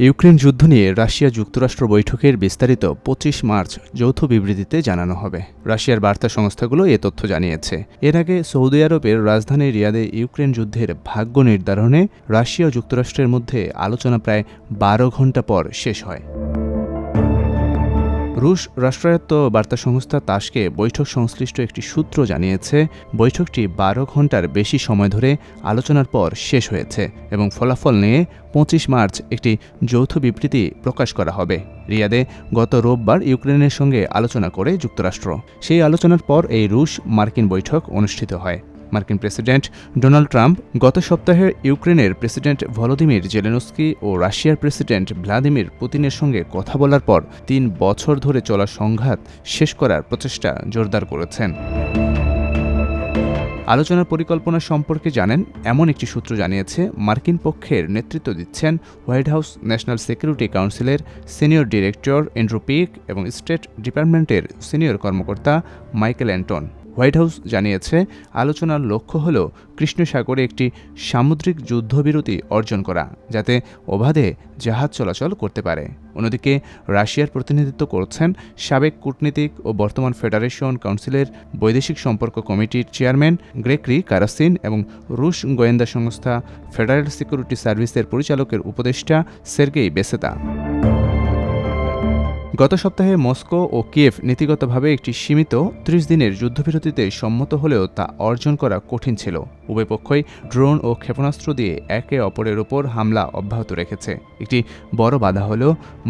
Ukraine যুদ্ধ নিয়ে Russia যুক্তরাষ্ট্র বৈঠকের বিস্তারিত ২৫ মার্চ যৌথ বিবৃতিতে জানানো হবে। রাশিয়ার বার্তা সংস্থাগুলো এ তথ্য জানিয়েছে। এর আগে সৌদি আরবের রাজধানী রিয়াদে ইউক্রেন যুদ্ধের ভাগ্য নির্ধারণে রাশিয়া ও যুক্তরাষ্ট্রের মধ্যে আলোচনা প্রায় ১২ ঘণ্টা পর শেষ হয়। রুশ রাষ্ট্রায়ত্ত বার্তা সংস্থা তাসকে বৈঠক সংশ্লিষ্ট একটি সূত্র জানিয়েছে, বৈঠকটি ১২ ঘণ্টার বেশি সময় ধরে আলোচনার পর শেষ হয়েছে এবং ফলাফল নিয়ে ২৫ মার্চ একটি যৌথ বিবৃতি প্রকাশ করা হবে। রিয়াদে গত রোববার ইউক্রেনের সঙ্গে আলোচনা করে যুক্তরাষ্ট্র। সেই আলোচনার পর এই রুশ মার্কিন বৈঠক অনুষ্ঠিত হয়। মার্কিন প্রেসিডেন্ট ডোনাল্ড ট্রাম্প গত সপ্তাহে ইউক্রেনের প্রেসিডেন্ট ভলোদিমির জেলেনস্কি ও রাশিয়ার প্রেসিডেন্ট ভ্লাদিমির পুতিনের সঙ্গে কথা বলার পর ৩ বছর ধরে চলা সংঘাত শেষ করার প্রচেষ্টা জোরদার করেছেন। আলোচনার পরিকল্পনা সম্পর্কে জানেন এমন একটি সূত্র জানিয়েছে, মার্কিন পক্ষের নেতৃত্ব দিচ্ছেন হোয়াইট হাউস ন্যাশনাল সিকিউরিটি কাউন্সিলের সিনিয়র ডিরেক্টর অ্যান্ড্রু পিক এবং স্টেট ডিপার্টমেন্টের সিনিয়র কর্মকর্তা মাইকেল অ্যান্টন। হোয়াইট হাউস জানিয়েছে, আলোচনার লক্ষ্য হল কৃষ্ণ সাগরে একটি সামুদ্রিক যুদ্ধবিরতি অর্জন করা, যাতে অবাধে জাহাজ চলাচল করতে পারে। অন্যদিকে রাশিয়ার প্রতিনিধিত্ব করছেন সাবেক কূটনীতিক ও বর্তমান ফেডারেশন কাউন্সিলের বৈদেশিক সম্পর্ক কমিটির চেয়ারম্যান গ্রেগরি কারাসিন এবং রুশ গোয়েন্দা সংস্থা ফেডারেল সিকিউরিটি সার্ভিসের পরিচালকের উপদেষ্টা সের্গেই বেসেতা। গত সপ্তাহে মস্কো ও কিয়েভ নীতিগতভাবে একটি সীমিত ৩০ দিনের যুদ্ধবিরতিতে সম্মত হলেও তা অর্জন করা কঠিন ছিল। উভয় পক্ষই ড্রোন ও ক্ষেপণাস্ত্র দিয়ে একে অপরের ওপর হামলা অব্যাহত রেখেছে। একটি বড় বাধা হল,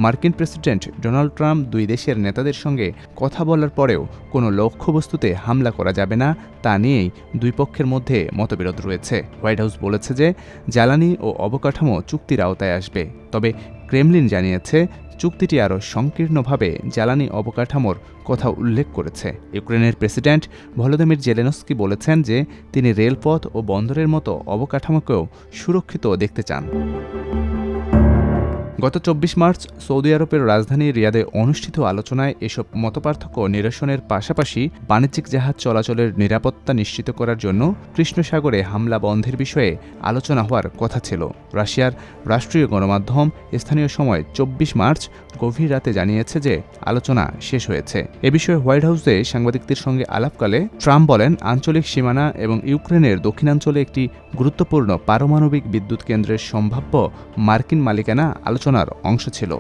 মার্কিন প্রেসিডেন্ট ডোনাল্ড ট্রাম্প দুই দেশের নেতাদের সঙ্গে কথা বলার পরেও কোনো লক্ষ্যবস্তুতে হামলা করা যাবে না তা নিয়েই দুই পক্ষের মধ্যে মতবিরোধ রয়েছে। হোয়াইট হাউস বলেছে যে জ্বালানি ও অবকাঠামো চুক্তির আওতায় আসবে, তবে ক্রেমলিন জানিয়েছে চুক্তিটি আরও সংকীর্ণভাবে জ্বালানি অবকাঠামোর কথা উল্লেখ করেছে। ইউক্রেনের প্রেসিডেন্ট ভলোদিমির জেলেনস্কি বলেছেন যে তিনি রেলপথ ও বন্দরের মতো অবকাঠামোকেও সুরক্ষিত দেখতে চান। গত ২৪ মার্চ সৌদি আরবের রাজধানী রিয়াদে অনুষ্ঠিত আলোচনায় এসব মতপার্থক্য নিরসনের পাশাপাশি বাণিজ্যিক জাহাজ চলাচলের নিরাপত্তা নিশ্চিত করার জন্য কৃষ্ণ সাগরে হামলা বন্ধের বিষয়ে আলোচনা হওয়ার কথা ছিল। রাশিয়ার রাষ্ট্রীয় গণমাধ্যম স্থানীয় সময় ২৪ মার্চ গভীর রাতে জানিয়েছে যে আলোচনা শেষ হয়েছে। এ বিষয়ে হোয়াইট হাউসে সাংবাদিকদের সঙ্গে আলাপকালে ট্রাম্প বলেন, আঞ্চলিক সীমানা এবং ইউক্রেনের দক্ষিণাঞ্চলে একটি গুরুত্বপূর্ণ পারমাণবিক বিদ্যুৎ কেন্দ্রের সম্ভাব্য মার্কিন মালিকানা আলোচনার অংশ ছিল।